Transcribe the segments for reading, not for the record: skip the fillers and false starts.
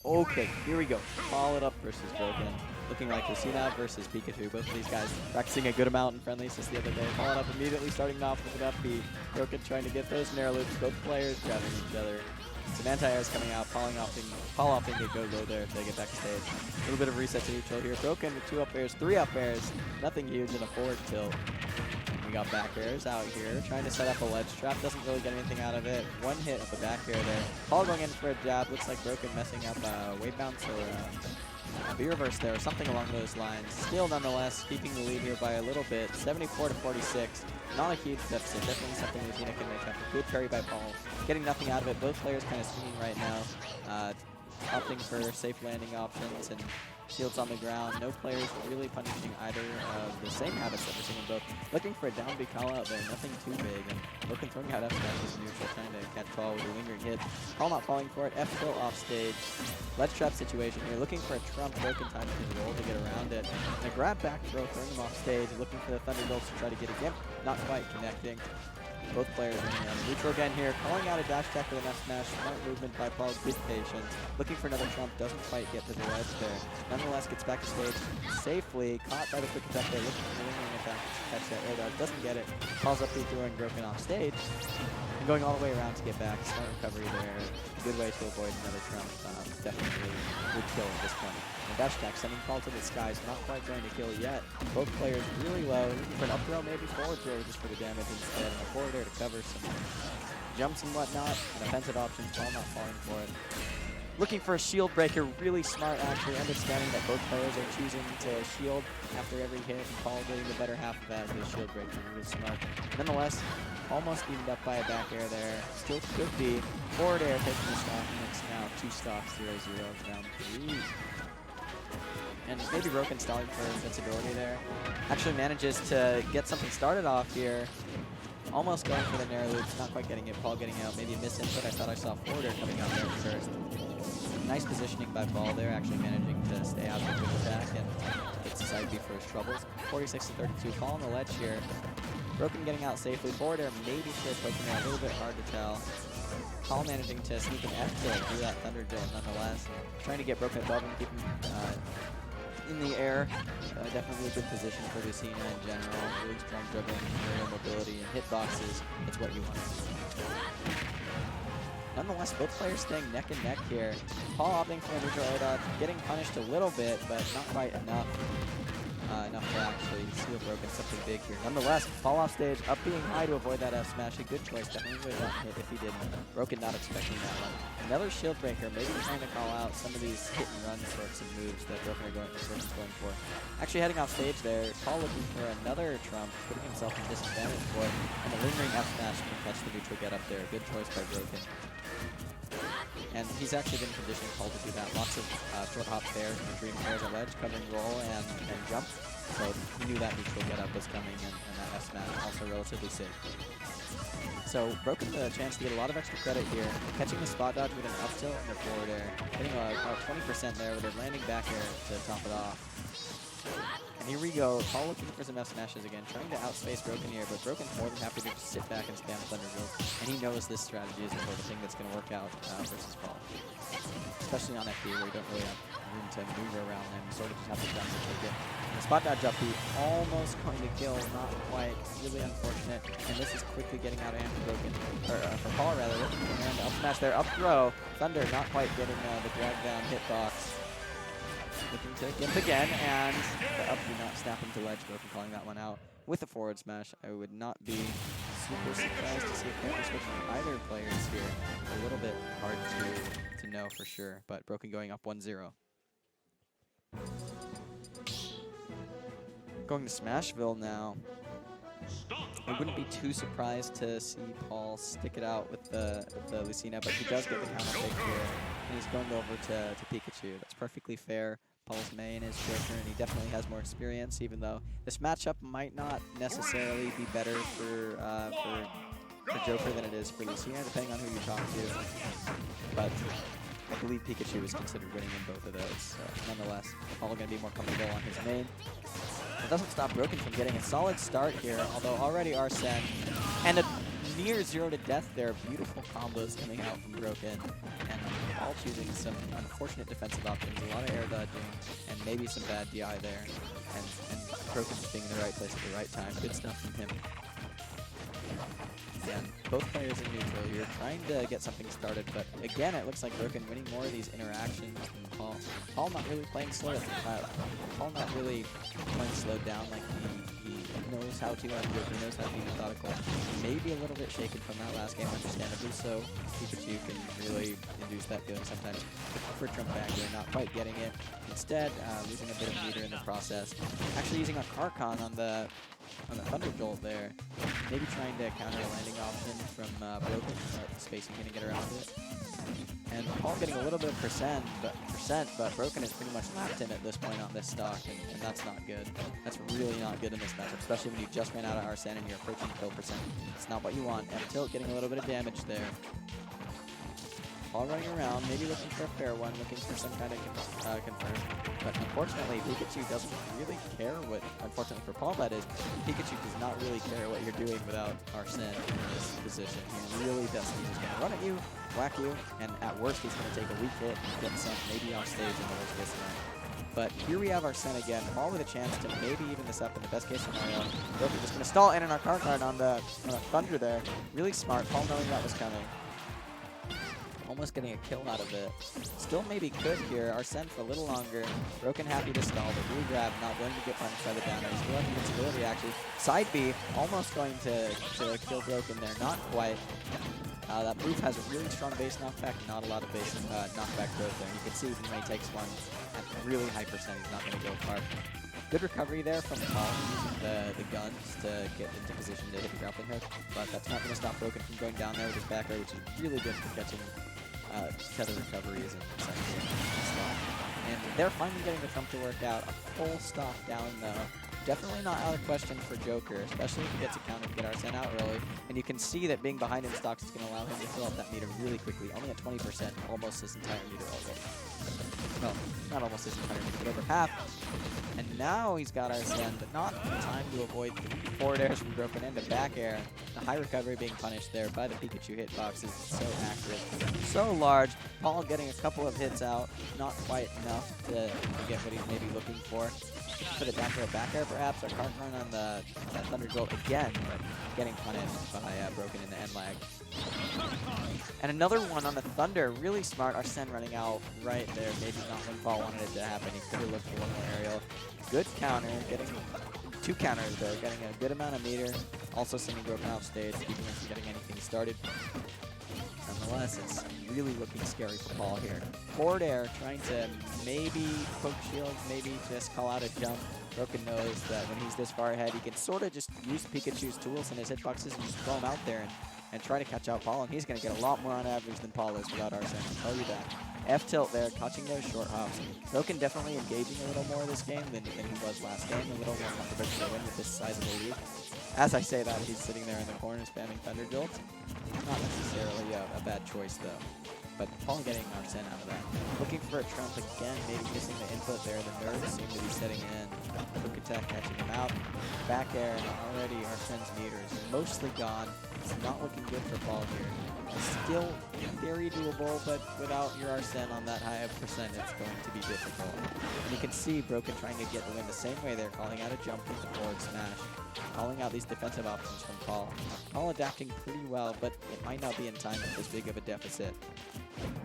Okay, here we go. Follow it up versus Broken. Looking like Lucina versus Pikachu. Both of these guys practicing a good amount in friendlies since the other day. Follow it up immediately, starting off with an up B. Broken trying to get those narrow loops. Both players grabbing each other. Some anti-airs coming out, Paul offing to go low there if they get back to stage. A little bit of reset to neutral here. Broken with 2 up airs, 3 up airs. Nothing huge in a forward tilt. We got back airs out here, trying to set up a ledge trap. Doesn't really get anything out of it. 1 hit of the back air there. Paul going in for a jab. Looks like Broken messing up a wave bounce or a B-reverse there, or something along those lines. Still, nonetheless, keeping the lead here by a little bit. 74 to 46. Not a huge deficit. Definitely something Lucina can make up. A good parry by Paul. Getting nothing out of it. Both players kind of swinging right now. Opting for safe landing options and shields on the ground. No players really punishing either of the same habits that we're seeing in both. Looking for a down B call out there, nothing too big. And Broken throwing out F smash neutral, trying to catch Paul with a lingering hit. Paul not falling for it. F tilt off stage. Ledge trap situation here. Looking for a trump. Broken time his roll to get around it. And a grab back throw, throwing him off stage. Looking for the Thunder Bolts to try to get a gimp. Not quite connecting. Both players in neutral again here, calling out a dash attack with an F smash. Smart movement by Paul, good patience. Looking for another trump, doesn't quite get to the ledge there. Nonetheless, gets back to stage safely, caught by the quick attack there, looking for the lingering attack to catch that air dodge, doesn't get it. Calls up the throwing Broken off stage, and going all the way around to get back. Smart recovery there, good way to avoid another trump. Definitely good kill at this point. And dash attack, sending Paul to the skies, not quite going to kill yet. Both players really low, looking for an up throw, maybe forward throw just for the damage instead, and a forward air to cover some jumps and whatnot, and offensive options, Paul not falling for it. Looking for a shield breaker, really smart actually, understanding that both players are choosing to shield after every hit, and Paul getting the better half of that with his shield breaker, really smart. Nonetheless, almost evened up by a back air there, still could be. Forward air taking the stock, and it's now 2 stocks, 0-0, round 3. And maybe Broken stalling for invincibility there. Actually manages to get something started off here. Almost going for the narrow loops, not quite getting it. Paul getting out, maybe a misinput. I thought I saw forward air coming out there first. Nice positioning by Paul there, actually managing to stay out of the quick attack and gets the side B for his troubles. 46 to 32, Paul on the ledge here. Broken getting out safely. Forward air maybe should have poking out, a little bit hard to tell. Paul managing to sneak an F tilt through that Thunder Jolt nonetheless. Trying to get Broken above him, keep him in the air. Definitely a good position for Lucina in general. Really strong dribbling, aerial mobility, and hitboxes. That's what you want to see. Nonetheless, both players staying neck and neck here. Paul opting for a neutral air dodge, getting punished a little bit, but not quite enough. Enough to actually seal Broken something big here. Nonetheless, Paul off stage, up being high to avoid that F smash. A good choice, definitely would have gotten hit if he didn't. Broken not expecting that one. Another shield breaker, maybe trying to call out some of these hit and run sorts of moves that Broken's going for. Actually heading off stage there, Paul looking for another trump, putting himself in disadvantage for it, and the lingering F smash can catch the neutral get up there. Good choice by Broken. And he's actually been conditioning Paul to do that. Lots of short hop pairs, dream pairs at ledge, covering roll and jump. So he knew that neutral get up was coming, and that S smash also relatively safe. So Broken the chance to get a lot of extra credit here, catching the spot dodge with an up tilt and a forward air, hitting about 20% there with a landing back air to top it off. And here we go, Paul looking for some F smashes again, trying to outspace Broken here, but Broken's more than happy to just sit back and spam Thunder Jolt. And he knows this strategy is the sort of thing that's going to work out versus Paul. Especially on FD where you don't really have room to maneuver around them, you sort of just have to jump and take it. And the spot dodge up B, almost going to kill, not quite, really unfortunate. And this is quickly getting out of hand for Broken, or for Paul rather, looking for hand up smash there, up throw. Thunder not quite getting the drag down hitbox. Looking to gimp again, and the up B not snapping to ledge. Broken calling that one out with a forward smash. I would not be super surprised to see a character switch from either players here. A little bit hard to know for sure, but Broken going up 1-0. Going to Smashville now. I wouldn't be too surprised to see Paul stick it out with the Lucina, but he does get the counter pick here, and he's going over to Pikachu. That's perfectly fair. Paul's main is Joker, and he definitely has more experience, even though this matchup might not necessarily be better for Joker than it is for Lucina, depending on who you talk to. But I believe Pikachu is considered winning in both of those. So nonetheless, Paul going to be more comfortable on his main. It doesn't stop Broken from getting a solid start here, although already Arsene and a near 0 to death there. Beautiful combos coming out from Broken, and all choosing some unfortunate defensive options, a lot of air dodging, and maybe some bad DI there, and Broken just being in the right place at the right time. Good stuff from him. And both players in neutral here trying to get something started, but again, it looks like Broken winning more of these interactions than Paul. Paul not really playing slow. Paul not really playing slowed down like he knows how to, and Broken knows how to be methodical. Maybe a little bit shaken from that last game, understandably so. Pikachu can really induce that feeling sometimes. For Trump back here, not quite getting it. Instead, losing a bit of meter in the process. Actually using a Carcon on the Thunder Jolt there. Maybe trying to counter a landing option from Broken, but spacing going to get around it. And Paul getting a little bit of percent, but Broken is pretty much lapped in at this point on this stock, and that's not good. That's really not good in this matchup, especially when you just ran out of Arsene and you're approaching kill percent. It's not what you want. F-Tilt getting a little bit of damage there. Paul running around, maybe looking for a fair one, looking for some kind of confirm. But unfortunately, Pikachu doesn't really care what, unfortunately for Paul that is, Pikachu does not really care what you're doing without Arsene in this position. He really doesn't. He's just going to run at you, whack you, and at worst he's going to take a weak hit and get sent maybe off stage in the worst case scenario. But here we have Arsene again, Paul with a chance to maybe even this up in the best case scenario. Broken just going to stall in our card on the Thunder there. Really smart, Paul knowing that was coming. Almost getting a kill out of it. Still maybe could here. Arsene for a little longer. Broken happy to stall, but really grab, not willing to get punished by the downer. Still have invincibility actually. Side B, almost going to kill Broken there. Not quite. That move has a really strong base knockback, not a lot of base knockback growth there. And you can see even when he takes one at really high percent, he's not going to go far. Good recovery there from Paul, using the guns to get into position to hit the grappling hook, but that's not going to stop Broken from going down there with his back air, which is really good for catching tether recoveries and secondary stock. And they're finally getting the Trump to work out. A full stock down though. Definitely not out of question for Joker, especially if he gets a counter to get Arsene out early. And you can see that being behind in stocks is going to allow him to fill up that meter really quickly. Only at 20%, almost his entire meter already. Well, not almost his entire meter, but over half. And now he's got Arsene, but not in time to avoid the forward airs from Broken into back air. The high recovery being punished there by the Pikachu hitbox is so accurate, so large. Paul getting a couple of hits out, not quite enough to get what he's maybe looking for. Put it down for a back air perhaps, or cart run on the Thunder Jolt again, but getting punished by Broken in the end lag. And another one on the Thunder, really smart. Arsene running out right there, maybe not when Paul wanted it to happen. He could have looked for one more aerial. Good counter, getting two counters there, getting a good amount of meter. Also sending Broken off stage, keeping him from getting anything started. Nonetheless, it's really looking scary for Paul here. Forward air, trying to maybe poke shield, maybe just call out a jump. Broken knows that when he's this far ahead, he can sort of just use Pikachu's tools and his hitboxes and just throw them out there and try to catch out Paul, and he's going to get a lot more on average than Paul is without Arsene, I'll tell you that. F-Tilt there, catching those short hops. Broken definitely engaging a little more this game than he was last game, a little more controversial win with this size of a lead. As I say that, he's sitting there in the corner spamming Thunder Jolts. Not necessarily a bad choice though. But Paul getting Arsene out of that. Looking for a Trump again, maybe missing the input there. The nerves seem to be setting in. Quick attack catching him out. Back air, and already Arsene's meter is mostly gone. It's not looking good for Paul here. Still very doable, but without your Arsene on that high of percent, it's going to be difficult. And you can see Broken trying to get the win the same way there, calling out a jump with the forward smash. Calling out these defensive options from Paul. Paul adapting pretty well, but it might not be in time with this big of a deficit.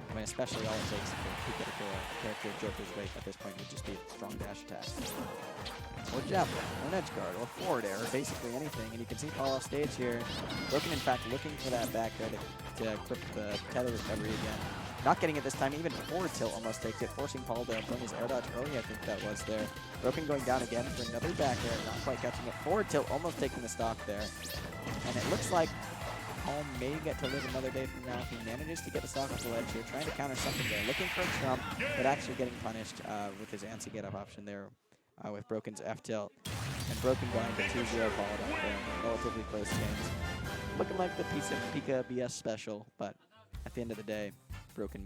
I mean, especially all it takes to get a character Joker's weight at this point would just be a strong dash attack. Or javelin, or an edge guard, or forward air, or basically anything. And you can see Paul off stage here. Broken, in fact, looking for that back air to grip the tether recovery again. Not getting it this time, even forward tilt almost takes it, forcing Paul to bring his air dodge early, I think that was there. Broken going down again for another back air, not quite catching it. Forward tilt almost taking the stock there. And it looks like Paul may get to live another day from now if he manages to get the stock off the ledge here, trying to counter something there. Looking for a Trump, but actually getting punished with his anti get up option there with Broken's F-tilt. And Broken going to 2-0 followed up there in relatively close games. Looking like the Pika BS special, but at the end of the day, Broken will